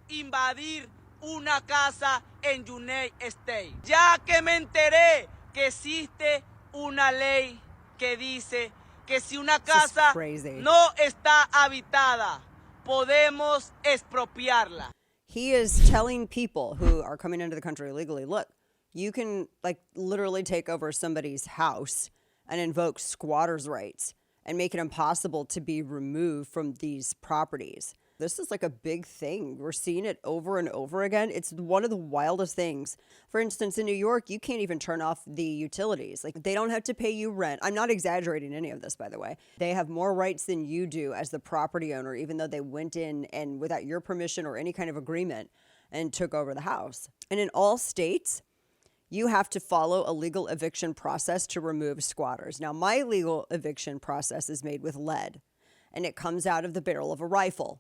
invadir una casa en United States. Ya que me enteré que existe una ley que dice que si una casa no está habitada, podemos expropiarla. He is telling people who are coming into the country illegally, look, you can like literally take over somebody's house and invoke squatters' rights and make it impossible to be removed from these properties. This is like a big thing. We're seeing it over and over again. It's one of the wildest things. For instance, in New York, you can't even turn off the utilities. Like, they don't have to pay you rent. I'm not exaggerating any of this, by the way. They have more rights than you do as the property owner, even though they went in and without your permission or any kind of agreement and took over the house. And in all states, you have to follow a legal eviction process to remove squatters. Now, my legal eviction process is made with lead, and it comes out of the barrel of a rifle.